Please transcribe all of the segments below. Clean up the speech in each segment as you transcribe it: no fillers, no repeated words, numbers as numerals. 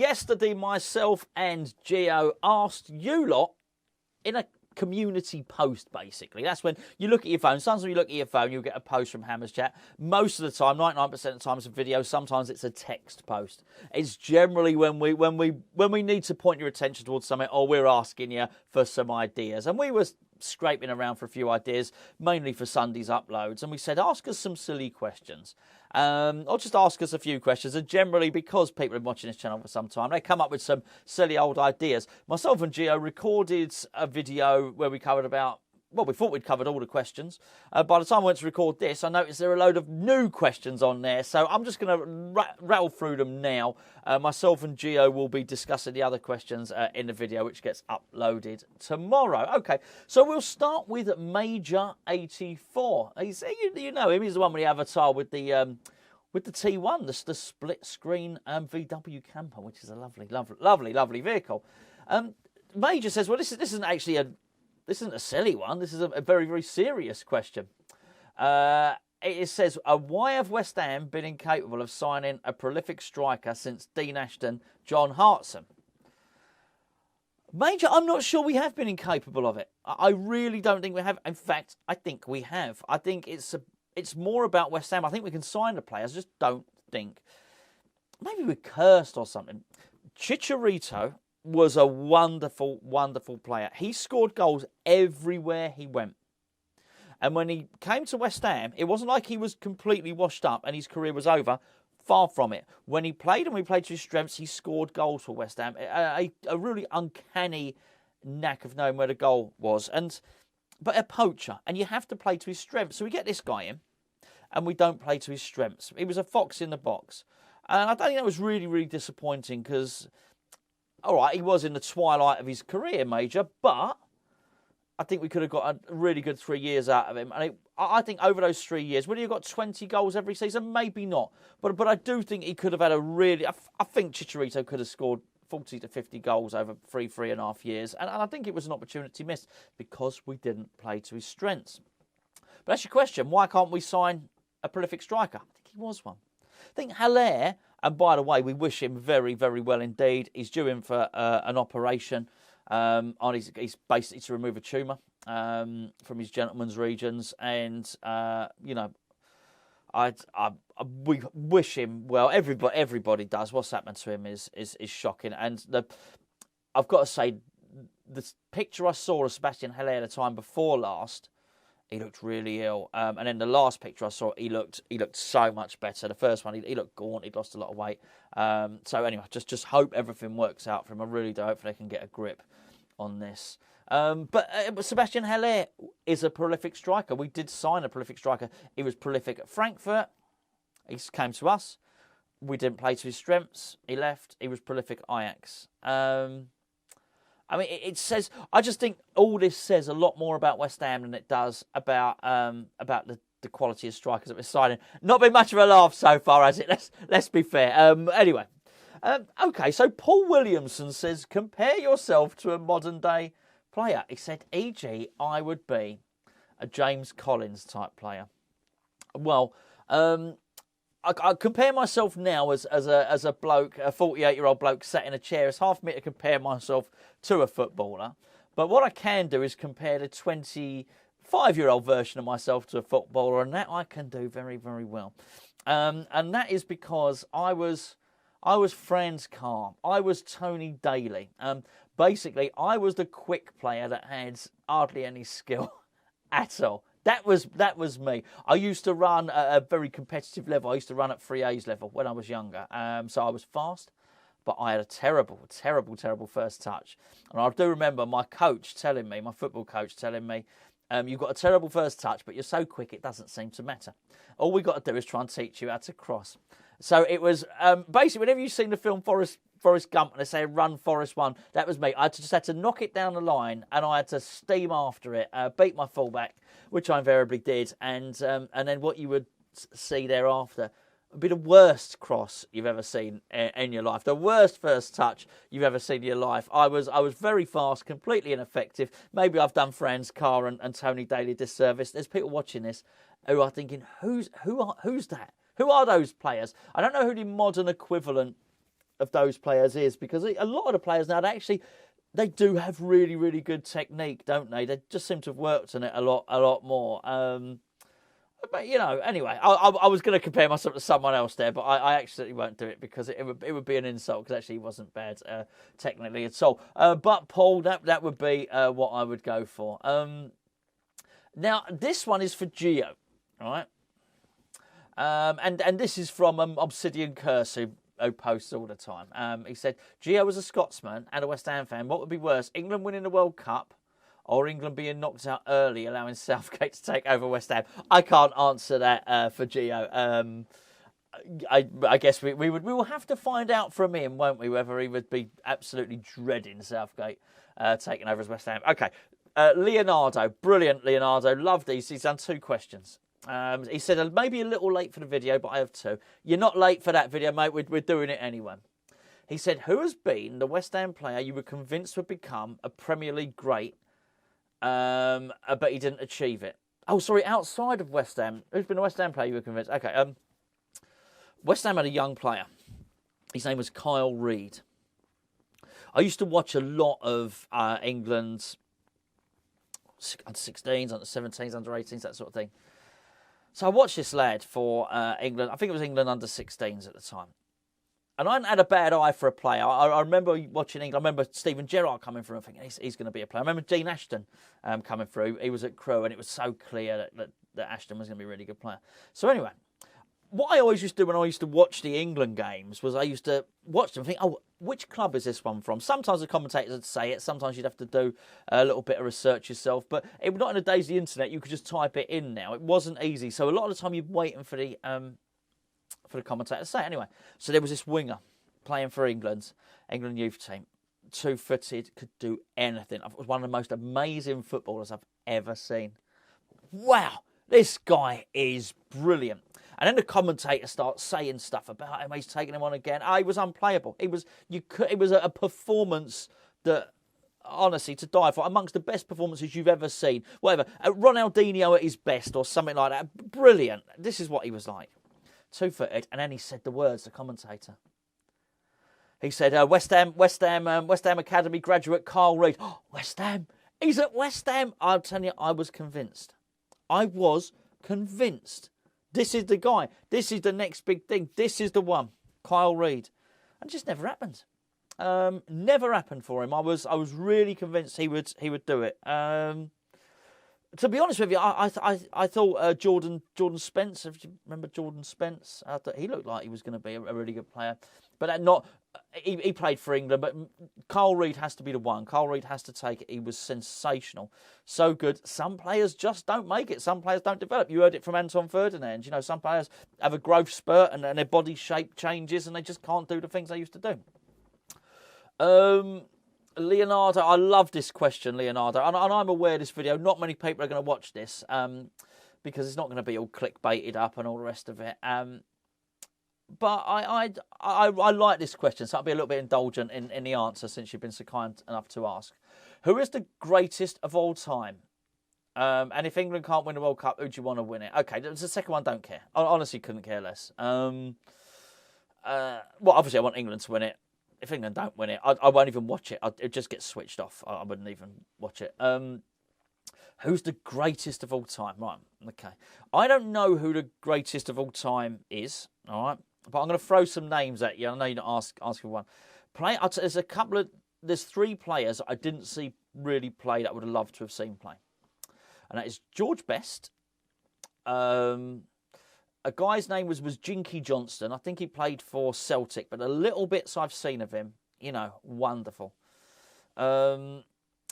yesterday myself and Gio asked you lot in a community post, basically. That's when you look at your phone. Sometimes when you look at your phone, you'll get a post from Hammers Chat. Most of the time, 99% of the time, it's a video. Sometimes it's a text post. It's generally when we need to point your attention towards something, or we're asking you for some ideas. And we were scraping around for a few ideas, mainly for Sunday's uploads, and we said, ask us some silly questions. Or just ask us a few questions. And generally, because people have been watching this channel for some time, they come up with some silly old ideas. Myself and Gio recorded a video where we covered we thought we'd covered all the questions. By the time I went to record this, I noticed there are a load of new questions on there. So I'm just going to rattle through them now. Myself and Gio will be discussing the other questions in the video, which gets uploaded tomorrow. Okay, so we'll start with Major 84. You know him. He's the one with the avatar with the T1, the split screen VW camper, which is a lovely vehicle. Major says, well, this isn't actually this isn't a silly one. This is a very, very serious question. It says, why have West Ham been incapable of signing a prolific striker since Dean Ashton, John Hartson? Major, I'm not sure we have been incapable of it. I really don't think we have. In fact, I think we have. I think it's more about West Ham. I think we can sign the players. I just don't think. Maybe we're cursed or something. Chicharito was a wonderful, wonderful player. He scored goals everywhere he went. And when he came to West Ham, it wasn't like he was completely washed up and his career was over. Far from it. When he played and we played to his strengths, he scored goals for West Ham. A really uncanny knack of knowing where the goal was. But a poacher, and you have to play to his strengths. So we get this guy in, and we don't play to his strengths. He was a fox in the box. And I don't think that was really, really disappointing because, all right, he was in the twilight of his career, Major, but I think we could have got a really good 3 years out of him. And I think over those 3 years, would he have got 20 goals every season? Maybe not. But I do think he could have had a really... I think Chicharito could have scored 40 to 50 goals over 3.5 years. And I think it was an opportunity missed because we didn't play to his strengths. But that's your question. Why can't we sign a prolific striker? I think he was one. I think Haller, and by the way, we wish him very, very well indeed. He's due in for an operation. He's basically to remove a tumour from his gentleman's regions, and we wish him well. Everybody does. What's happened to him is shocking, and I've got to say, the picture I saw of Sebastian Haller the time before last, he looked really ill, and then the last picture I saw, he looked so much better. The first one, he looked gaunt, he'd lost a lot of weight. So anyway, just hope everything works out for him. I really do hope they can get a grip on this. But Sebastian Haller is a prolific striker. We did sign a prolific striker. He was prolific at Frankfurt. He came to us. We didn't play to his strengths. He left. He was prolific at Ajax. I mean, it says... I just think all this says a lot more about West Ham than it does about the quality of strikers that we're signing. Not been much of a laugh so far, has it? Let's be fair. Anyway. Okay, so Paul Williamson says, compare yourself to a modern-day player. He said, e.g., I would be a James Collins type player. Well, I compare myself now as a bloke, a 48-year-old bloke sat in a chair. It's hard for me to compare myself to a footballer. But what I can do is compare the 25-year-old version of myself to a footballer, and that I can do very, very well. And that is because I was Franz Carr. I was Tony Daly. Basically, I was the quick player that had hardly any skill at all. That was me. I used to run at a very competitive level. I used to run at 3A's level when I was younger. So I was fast, but I had a terrible, terrible, terrible first touch. And I do remember my coach telling me, my football coach telling me, you've got a terrible first touch, but you're so quick it doesn't seem to matter. All we got to do is try and teach you how to cross. So it was basically, whenever you've seen the film Forrest Gump and they say run Forrest 1, that was me. I just had to knock it down the line and I had to steam after it, beat my fullback, which I invariably did, and then what you would see thereafter would be the worst cross you've ever seen in your life, the worst first touch you've ever seen in your life. I was very fast, completely ineffective. Maybe I've done Franz Carr and Tony Daly a disservice. There's people watching this who are thinking, who's that? Who are those players? I don't know who the modern equivalent of those players is, because a lot of the players now, they do have really, really good technique, don't they? They just seem to have worked on it a lot more. But, anyway, I was going to compare myself to someone else there, but I actually won't do it, because it would be an insult, because actually he wasn't bad technically at all. But Paul, that would be what I would go for. Now, this one is for Gio, right? And this is from Obsidian Curse, who posts all the time. He said, Gio was a Scotsman and a West Ham fan. What would be worse, England winning the World Cup or England being knocked out early, allowing Southgate to take over West Ham? I can't answer that for Gio. I guess we will have to find out from him, won't we, whether he would be absolutely dreading Southgate taking over as West Ham. Okay, Leonardo, brilliant Leonardo, love these. He's done 2 questions. He said, maybe a little late for the video, but I have 2. You're not late for that video, mate. We're doing it anyway. He said, who has been the West Ham player you were convinced would become a Premier League great, but he didn't achieve it? Oh, sorry, outside of West Ham. Who's been a West Ham player you were convinced? Okay, West Ham had a young player. His name was Kyle Reid. I used to watch a lot of England's under 16s, under 17s, under 18s, that sort of thing. So I watched this lad for England. I think it was England under 16s at the time. And I hadn't had a bad eye for a player. I remember watching England. I remember Steven Gerrard coming through and thinking, he's going to be a player. I remember Dean Ashton coming through. He was at Crewe, and it was so clear that Ashton was going to be a really good player. So anyway, what I always used to do when I used to watch the England games was I used to watch them and think, which club is this one from? Sometimes the commentators would say it. Sometimes you'd have to do a little bit of research yourself. But not in the days of the internet. You could just type it in now. It wasn't easy. So a lot of the time you're waiting for the commentator to say it. Anyway, so there was this winger playing for England youth team. 2-footed, could do anything. It was one of the most amazing footballers I've ever seen. Wow, this guy is brilliant. And then the commentator starts saying stuff about him. He's taking him on again. He was unplayable. It was a performance that, honestly, to die for. Amongst the best performances you've ever seen. Whatever. Ronaldinho at his best or something like that. Brilliant. This is what he was like. 2-footed. And then he said the words, the commentator. He said, West Ham Academy graduate Carl Reid. Oh, West Ham. He's at West Ham. I'm telling you, I was convinced. This is the guy. This is the next big thing. This is the one. Kyle Reid. And it just never happened. Never happened for him. I was really convinced he would do it. To be honest with you, I thought Jordan Spence. If you remember Jordan Spence, I thought he looked like he was going to be a really good player. But he played for England. But Carl Reid has to be the one. Carl Reid has to take it. He was sensational, so good. Some players just don't make it. Some players don't develop. You heard it from Anton Ferdinand. Some players have a growth spurt and their body shape changes and they just can't do the things they used to do. Leonardo, I love this question, Leonardo, and I'm aware of this video. Not many people are going to watch this because it's not going to be all clickbaited up and all the rest of it. But I like this question, so I'll be a little bit indulgent in the answer since you've been so kind enough to ask. Who is the greatest of all time? And if England can't win the World Cup, who do you want to win it? Okay, the second one, don't care. I honestly couldn't care less. Well, obviously I want England to win it. If England don't win it, I won't even watch it. It just gets switched off. I wouldn't even watch it. Who's the greatest of all time? Right, okay. I don't know who the greatest of all time is, all right? But I'm going to throw some names at you. I know you're not asking for one. There's 3 players I didn't see really play that I would have loved to have seen play. And that is George Best. A guy's name was Jinky Johnston. I think he played for Celtic, but the little bits I've seen of him, wonderful. And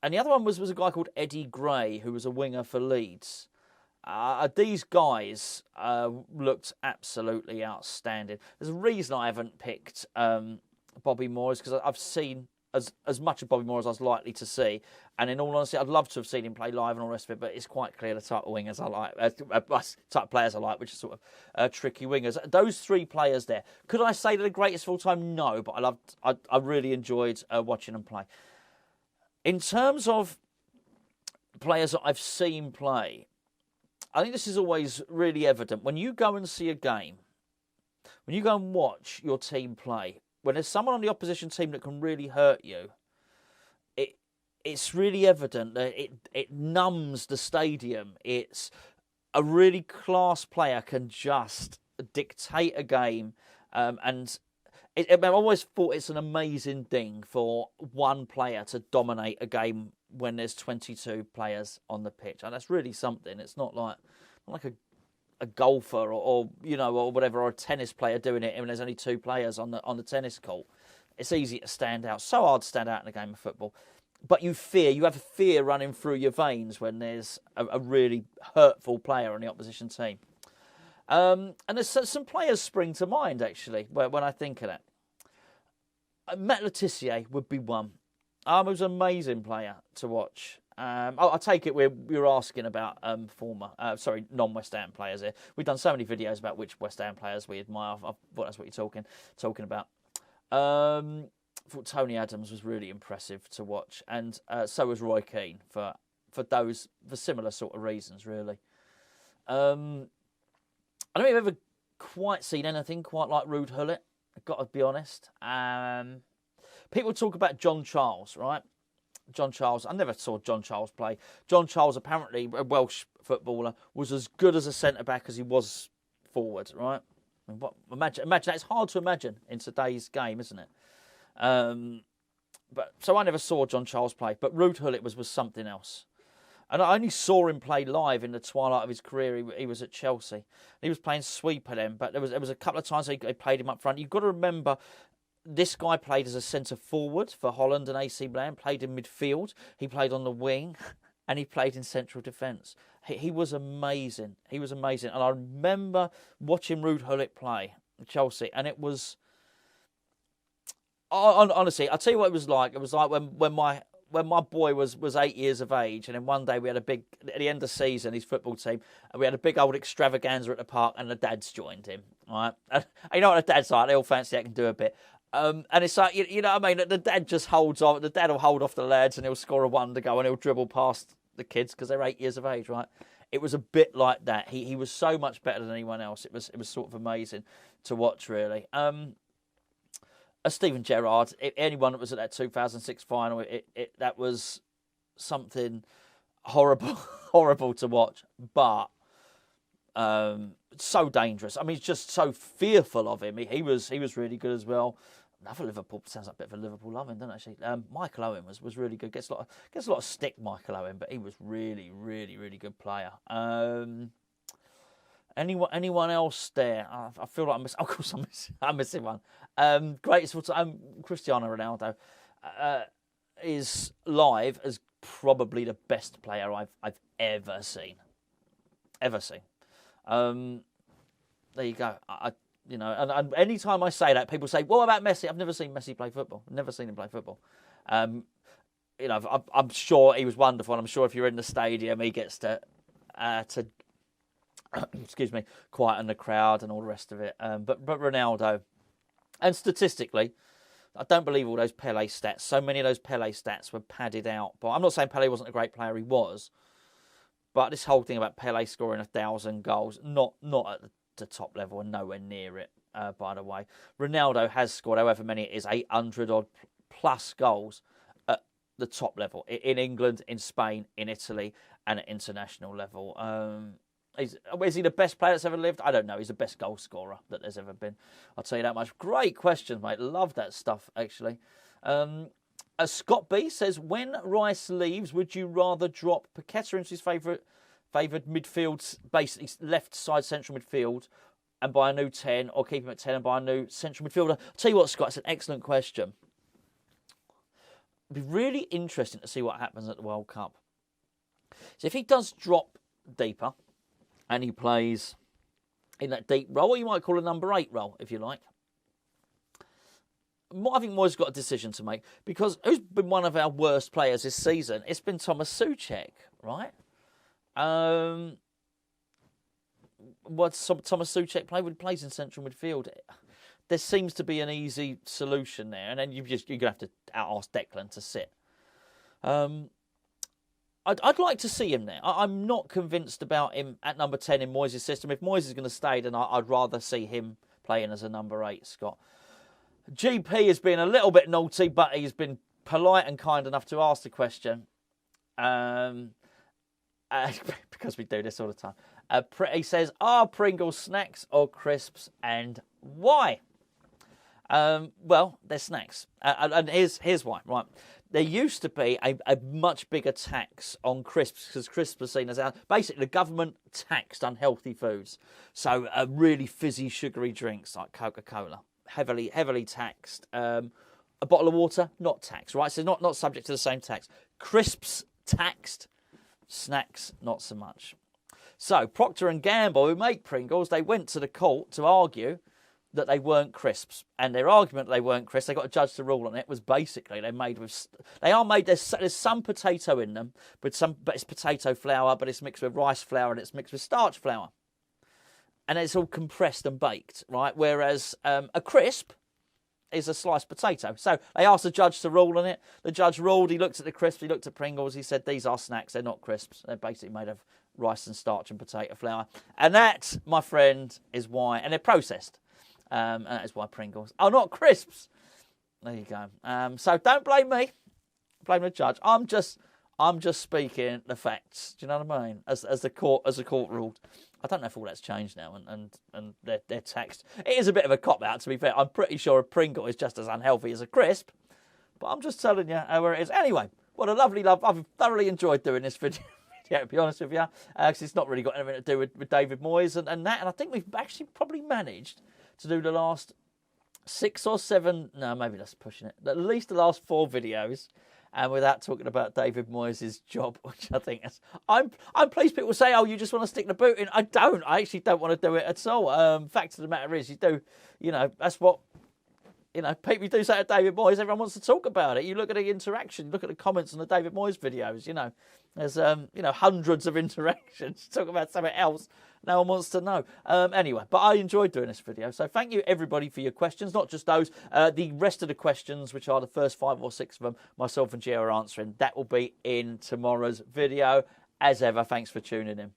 the other one was a guy called Eddie Gray, who was a winger for Leeds. These guys looked absolutely outstanding. There's a reason I haven't picked Bobby Moore, is because I've seen as much of Bobby Moore as I was likely to see. And in all honesty, I'd love to have seen him play live and all the rest of it, but it's quite clear the type of wingers I like, type of players I like, which is sort of tricky wingers. Those 3 players there. Could I say they're the greatest of all time? No, but I really enjoyed watching them play. In terms of players that I've seen play, I think this is always really evident. When you go and see a game, when you go and watch your team play, when there's someone on the opposition team that can really hurt you, it's really evident that it numbs the stadium. It's a really class player can just dictate a game, and I've always thought it's an amazing thing for one player to dominate a game when there's 22 players on the pitch, and that's really something. It's not like a golfer or whatever, or a tennis player doing it, and there's only 2 players on the tennis court. It's easy to stand out. So hard to stand out in a game of football. But you have fear running through your veins when there's a really hurtful player on the opposition team. And there's some players spring to mind, actually, when I think of that. Matt Letizia would be one. He was an amazing player to watch. I take it you're asking about non-West Ham players here. We've done so many videos about which West Ham players we admire. I thought that's what you're talking about. I thought Tony Adams was really impressive to watch, and so was Roy Keane for similar sort of reasons, really. I don't think I've ever quite seen anything quite like Ruud Gullit, I've got to be honest. People talk about John Charles, right? John Charles. I never saw John Charles play. John Charles, apparently a Welsh footballer, was as good as a centre-back as he was forward, right? I mean, imagine that. It's hard to imagine in today's game, isn't it? So I never saw John Charles play, but Ruud Gullit was something else. And I only saw him play live in the twilight of his career. He was at Chelsea. He was playing sweeper then, but there was a couple of times they played him up front. You've got to remember, this guy played as a centre forward for Holland and AC Milan, played in midfield, he played on the wing, and he played in central defence. He was amazing. He was amazing. And I remember watching Ruud Gullit play at Chelsea, and it was... Honestly, I'll tell you what it was like. It was like when my boy was 8 years of age, and then one day we had at the end of the season, his football team, and we had a big old extravaganza at the park, and the dads joined him. Right, and you know what the dads like? They all fancy they can do a bit. And it's like, you know what I mean? The dad just holds on. The dad will hold off the lads, and he'll score a wonder goal, and he'll dribble past the kids because they're 8 years of age, right? It was a bit like that. He was so much better than anyone else. It was sort of amazing to watch, really. Steven Gerrard, anyone that was at that 2006 final, that was something horrible to watch, but so dangerous. I mean, it's just so fearful of him. He was really good as well. Another Liverpool, sounds like a bit of a Liverpool loving, doesn't it, actually? Michael Owen was really good. Gets a lot of stick, Michael Owen, but he was really, really, really good player. Anyone else there? I feel like of course I'm missing one. Greatest of all time, Cristiano Ronaldo is live as probably the best player I've ever seen. There you go. And any time I say that, people say, "What about Messi?" I've never seen Messi play football. Never seen him play football. I'm sure he was wonderful. And I'm sure if you're in the stadium, he gets to excuse me, quieten the crowd and all the rest of it. But Ronaldo, and statistically, I don't believe all those Pelé stats. So many of those Pelé stats were padded out. But I'm not saying Pelé wasn't a great player. He was. But this whole thing about Pelé scoring 1,000 goals, not at the top level and nowhere near it, by the way. Ronaldo has scored however many it is, 800 odd plus goals at the top level. In England, in Spain, in Italy, and at international level. Is he the best player that's ever lived? I don't know. He's the best goal scorer that there's ever been. I'll tell you that much. Great questions, mate. Love that stuff, actually. Scott B says, when Rice leaves, would you rather drop Paqueta into his favoured midfield, basically left side central midfield, and buy a new 10, or keep him at 10 and buy a new central midfielder? I'll tell you what, Scott, it's an excellent question. It'd be really interesting to see what happens at the World Cup. So if he does drop deeper, and he plays in that deep role, or you might call a number 8 role, if you like. I think Moyes got a decision to make, because who's been one of our worst players this season? It's been Thomas Souček, right? What's Thomas Souček play? When he plays in central midfield, there seems to be an easy solution there, and then you're going to have to ask Declan to sit. I'd like to see him there. I'm not convinced about him at number 10 in Moyes' system. If Moyes is going to stay, then I'd rather see him playing as a number 8, Scott. GP has been a little bit naughty, but he's been polite and kind enough to ask the question. Because we do this all the time. He says, are Pringles snacks or crisps, and why? Well, they're snacks. And here's why, right? There used to be a much bigger tax on crisps, because crisps are seen as... Basically, the government taxed unhealthy foods. So really fizzy, sugary drinks like Coca-Cola, heavily taxed. A bottle of water, not taxed, right? So not subject to the same tax. Crisps, taxed. Snacks, not so much. So Procter & Gamble, who make Pringles, they went to the court to argue that they weren't crisps. And their argument that they weren't crisps, they got a judge to rule on it, was basically there's some potato in them, but it's potato flour, but it's mixed with rice flour and it's mixed with starch flour. And it's all compressed and baked, right? Whereas a crisp is a sliced potato. So they asked the judge to rule on it. The judge ruled, he looked at the crisps, he looked at Pringles, he said, these are snacks, they're not crisps. They're basically made of rice and starch and potato flour. And that, my friend, is why, and they're processed. And that is why Pringles are not crisps. There you go. So don't blame me. Blame the judge. I'm just speaking the facts. Do you know what I mean? As the court ruled. I don't know if all that's changed now and they're taxed. It is a bit of a cop-out, to be fair. I'm pretty sure a Pringle is just as unhealthy as a crisp. But I'm just telling you where it is. Anyway, what a lovely love. I've thoroughly enjoyed doing this video. Yeah, to be honest with you, because it's not really got anything to do with David Moyes and that. And I think we've actually probably managed to do the last 6 or 7, no, maybe that's pushing it, at least the last 4 videos, and without talking about David Moyes' job, which I think is, I'm pleased people say, oh, you just want to stick the boot in. I don't. I actually don't want to do it at all. Fact of the matter is, you do, that's what, people do say to David Moyes, everyone wants to talk about it. You look at the interaction, look at the comments on the David Moyes videos, there's, hundreds of interactions. Talk about something else no one wants to know. Anyway, but I enjoyed doing this video. So thank you, everybody, for your questions. Not just those. The rest of the questions, which are the first 5 or 6 of them, myself and Gio are answering. That will be in tomorrow's video. As ever, thanks for tuning in.